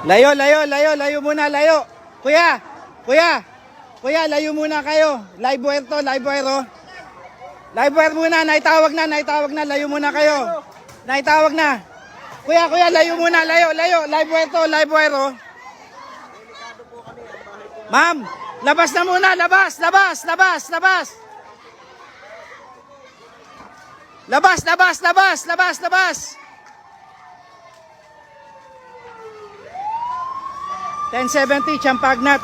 Layo, layo, layo, layo muna, layo. Kuya, kuya, kuya, layo muna kayo. Live wire to, live wire oh. Live wire muna, naitawag na, layo muna kayo. Naitawag na. Kuya, kuya, layo muna, layo, layo. Live wire to, live wire oh. Ma'am, labas na muna, labas, labas, labas, labas. Labas, labas, labas, labas, labas. 1070 Champagnat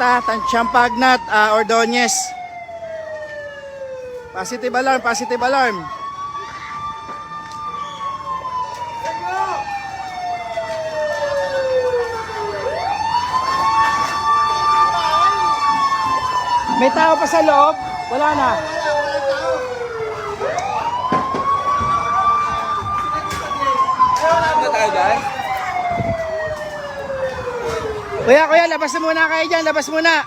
Champagnat Ordonez. Positive alarm, positive alarm. May tao pa sa loob? Wala na. Kuya, kuya, labas na muna kayo dyan, labas muna.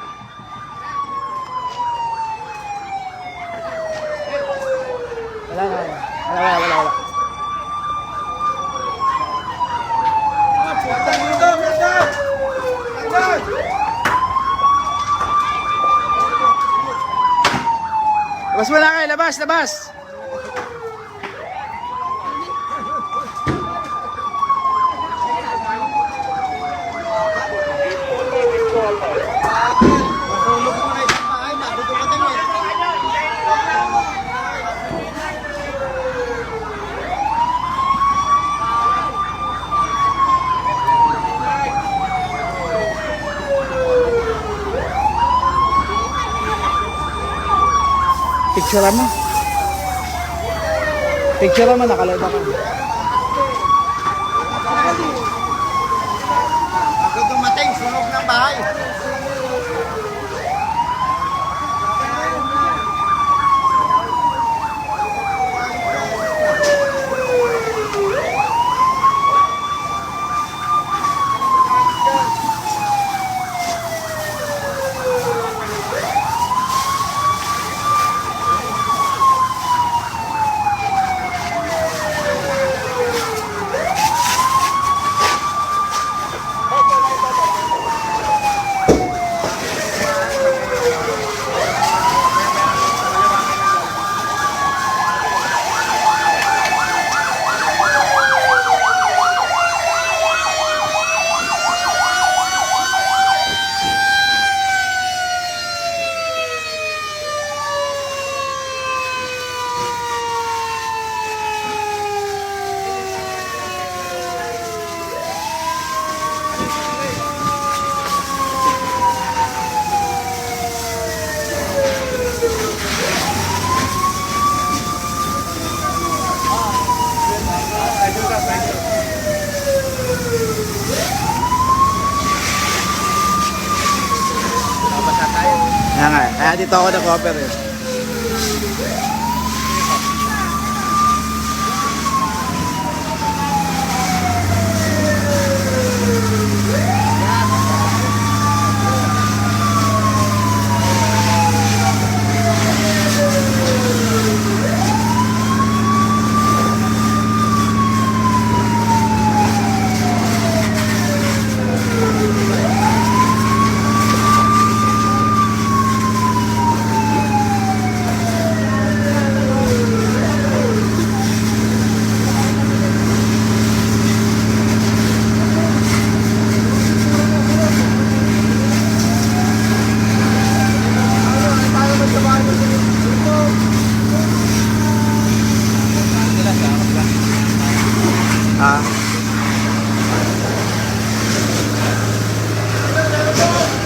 Wala na, wala. Labas muna kayo, labas, labas. Picture mo. Picture mo, nakalive ako. Ako dumating, sunog ng bahay. Kaya dito ako na-cover eh.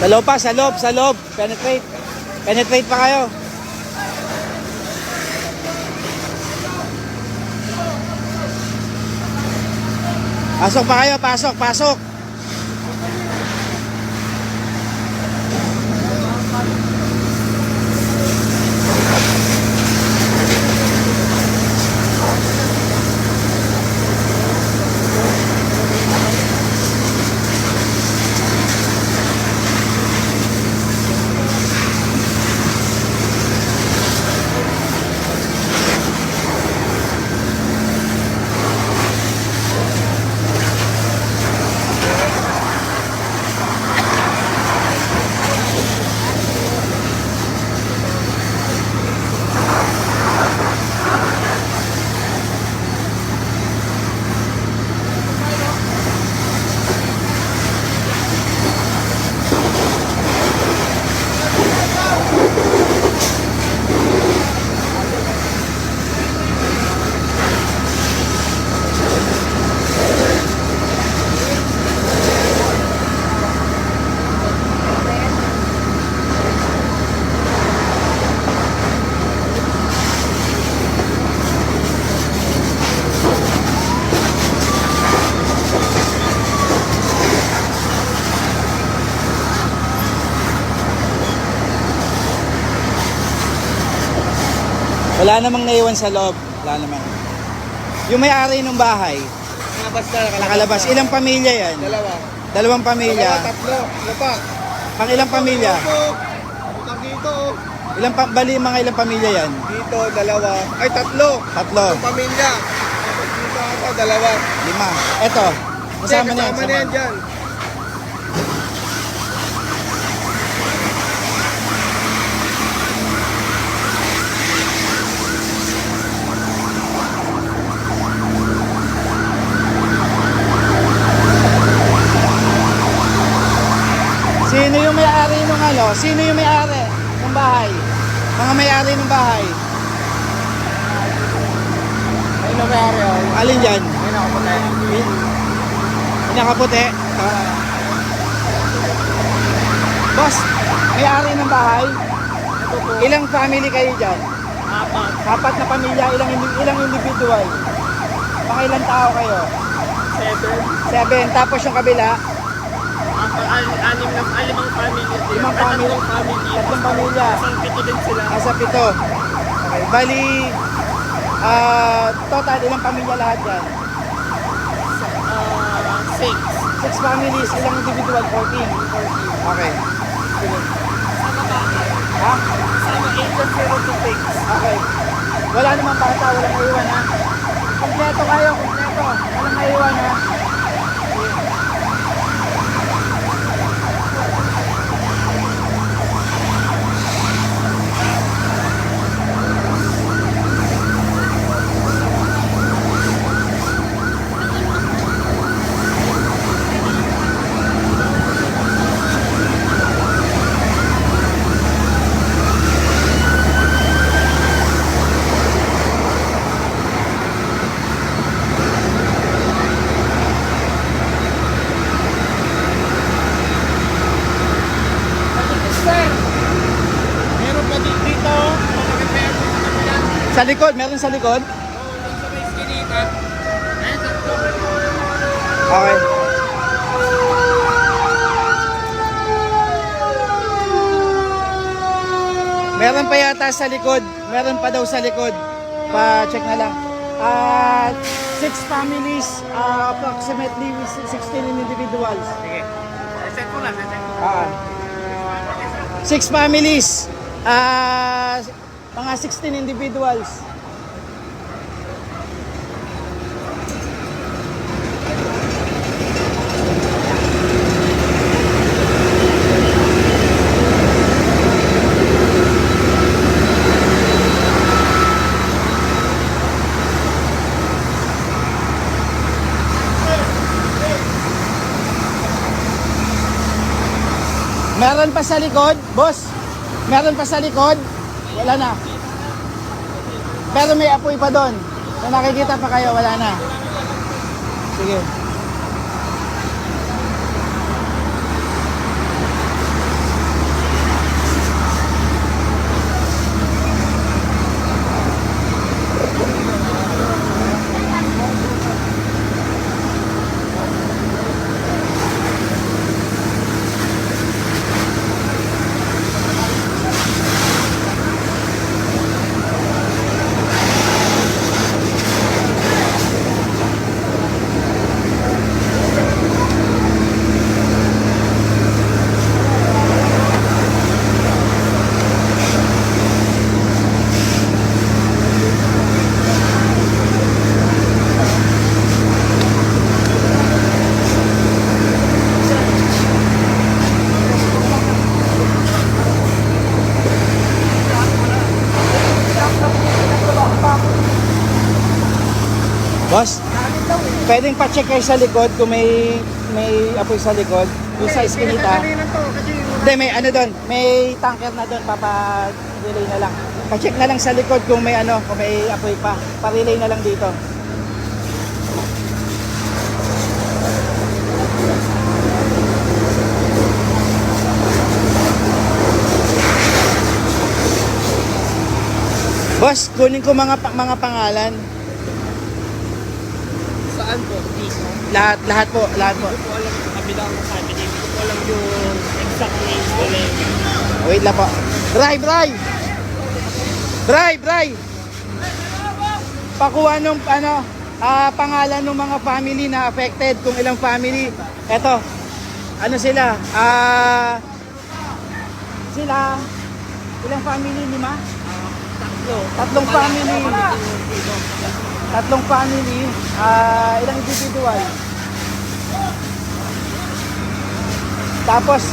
Sa loob pa, sa loob. Penetrate. Penetrate pa kayo. Pasok pa kayo, pasok, pasok. Wala namang naiwan sa loob. Wala namang. Yung may-ari ng bahay, Nakalabas na, nakalabas. Ilang pamilya yan? Dalawa. Dalawang pamilya. Dalawa, tatlo. Ano pa? Pang ilang pamilya? Dito. Utang dito. Bali mga ilang pamilya yan? Dito, dalawa. Ay, tatlo. Tatlo. Ang pamilya. Tapos dito ako, dalawa. 5. Eto. Kasama na yan. Kasama na yan dyan. Sino yung may-ari ng ano? Sino yung may-ari ng bahay? Mga may-ari ng bahay. Ayun na may-ari, oh. Alin dyan? Ayun ako pala. Nakaputi. Boss, may-ari ng bahay. Ito po. Ilang family kayo dyan? 4. 4 na pamilya, ilang individual? Mga ilang tao kayo? 7. 7. Tapos yung kabila, 5 family. 5 family. Tatlong pamilya. Isang pito din sila. Nasa 7. Okay. Bali, total ilang pamilya lahat yan? 6. 6 families, ilang individual? 14. Okay. Sige. Ha? Sama 8 0 to 6. Okay. Wala namang bata, walang naiwan ha. Kompleto kayo, kompleto. Walang naiwan ha. Meron pa dito. Mag-repair mo sa kabila. Sa likod, meron sa likod? Doon sa may iskinita. Ayun, tatlo. Okay. Meron pa yata sa likod. Meron pa daw sa likod. Pa-check na lang. 6 families, approximately 16 individuals. Sige. Set ko lang, set ko. 6 families, mga 16 individuals. Meron pa sa likod, boss? Meron pa sa likod? Wala na. Pero may apoy pa doon. Kung nakikita pa kayo, wala na. Sige. Boss, pwedeng pa-check kayo sa likod kung may apoy sa likod. Yung sa iskinita. Hindi, may ano doon. May tanker na doon. Papa-relay na lang. Pa-check na lang sa likod kung may ano, kung may apoy pa. Pa-relay na lang dito. Boss, kunin ko mga pangalan. Saan po? Dito. Lahat po. Hindi ko alam yung kabilang family. Hindi ko alam yung exact names nila. Wait lang po. Drive! pakuha ng pangalan ng mga family na affected, kung ilang family. Eto, ano sila? Sila, ilang family? 5? Tatlong family. Tatlong family. Ilang individual? Tapos,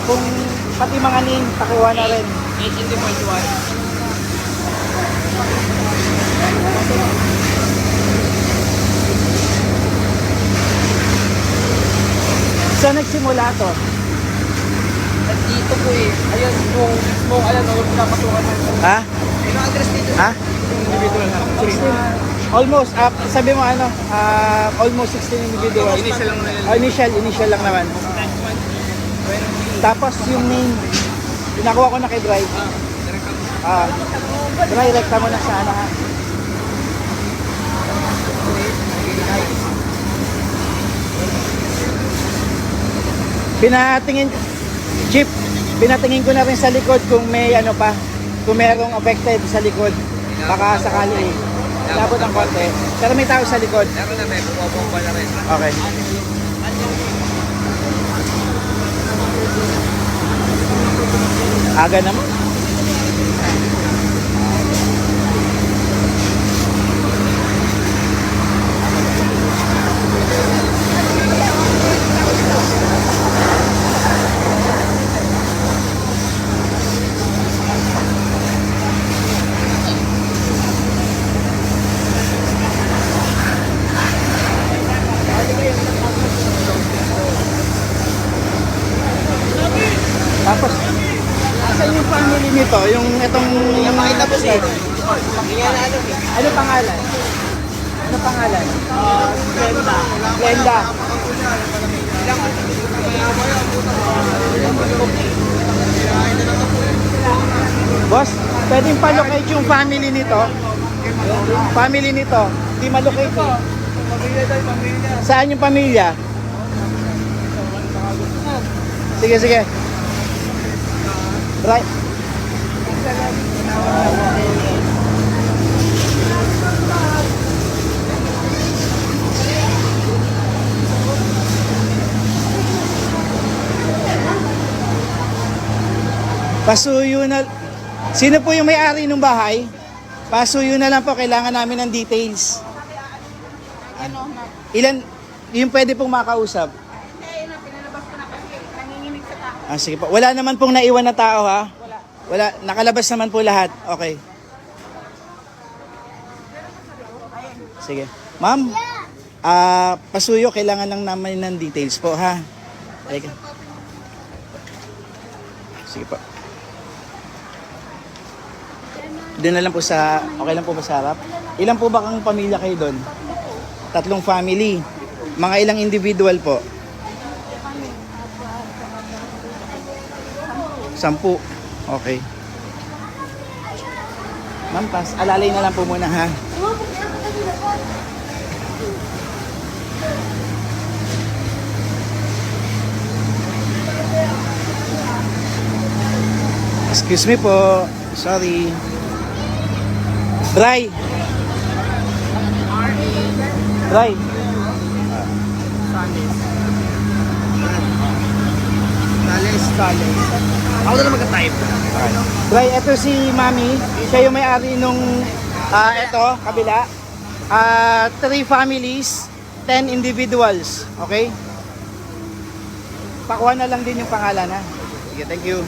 kung pati mga name, pakuha na rin. 18.1. Saan nagsimula to? Dito po eh. Ayan, yung mismo, ayan, yung pinapasukan ng Ha? ano address dito? Ha? Individual ha? Almost, sabi mo almost 16 individual. Initial lang na yun. Initial lang naman. Tapos yung name, pinakuha ko na kay Dry. Dry, rekta mo na sa ha. Pinatingin ko na rin sa likod kung may kung merong affected sa likod. Baka sakali labot ang konti. Pero may tao sa likod. Meron na may bumabomba na rin. Okay. Aga naman. Tapos, asan yung family nito? Yung itong... Yung makita po siya. Ano pangalan? Ano pangalan? Glenda. Boss, pwedeng pa-locate yung family nito? Family nito? Hindi ma-locate eh. Saan yung pamilya? Sige, sige. Right. Pasuyo na. Sino po yung may-ari ng bahay? Pasuyo na lang po, kailangan namin ng details. Ilan yung pwede pong makausap? Pinalabas ko na kasi nanginginig sa tao. Sige po. Wala naman pong naiwan na tao ha? Wala. Nakalabas naman po lahat. Okay. Sige. Ma'am, pasuyo, kailangan lang naman ng details po ha? Halika. Sige po. Doon na lang po sa, okay lang po ba sa harap? Ilan po ba kang pamilya kayo doon? 3 family. Mga ilang individual po? 10. Okay. Ma'am, alalay na lang po muna ha. Excuse me po. Sorry. Dry. Dry. Sales. Ako na lang magka-type. Dry, ito si Mami. Siya yung may-ari nung ito, kabila. 3 families, 10 individuals. Okay? Pakuha na lang din yung pangalan ha. Sige, thank you.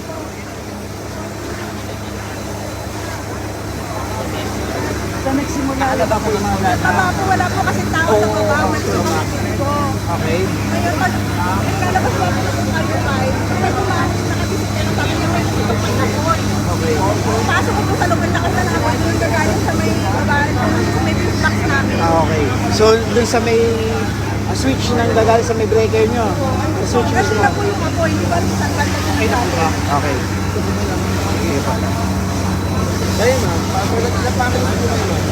Saan nagsimula? Alaba po yung mga Baba po, wala po kasi tao sa baba. Maliit po. Okay. Ngayon, naglalabas po ako ng wifi. May pumasok na kasi si Teno, sabi niya may nakikipag na po. Okay. Pasok ko po sa loob, lakas na naman yung gagaling sa may baba, sa may fuse box namin. Okay. So, dun sa may switch nang gagal sa may breaker nyo. Sa switch Kasi mismo. na po yung apoy, hindi ba rin saan banda yung galing. Okay. Sige po. Ayun ma'am, pasulat na family ko kayo ma'am.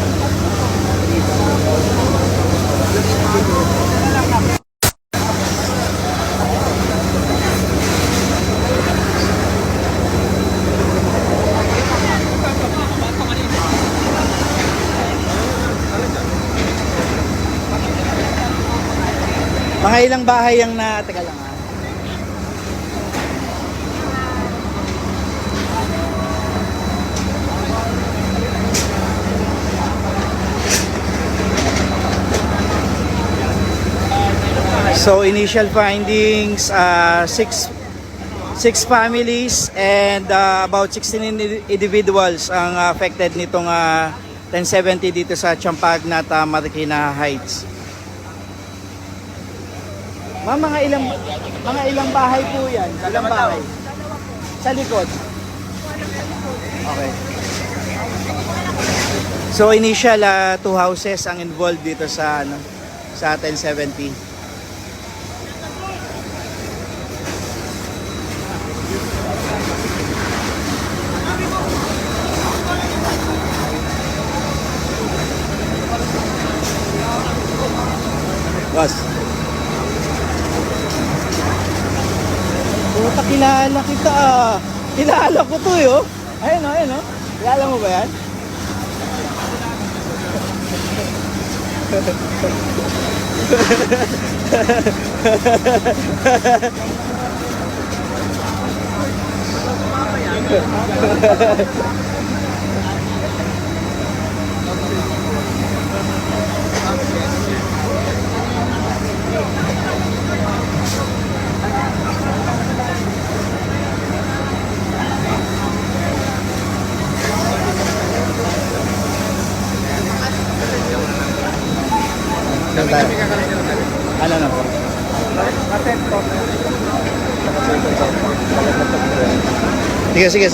Mga ilang bahay ang na... Teka lang ah. So initial findings, six families and about 16 individuals ang affected nitong 1070 dito sa Champagnat, Marikina Heights. Mga ilang bahay po 'yan? Ilang bahay? Sa likod. Okay. So initial two houses ang involved dito sa sa 1070. Boss. Puta, kilala kita ah. Kilala ko to yo. Ayun oh, ayun oh. Kilala mo ba yan? Ano na po? Sige.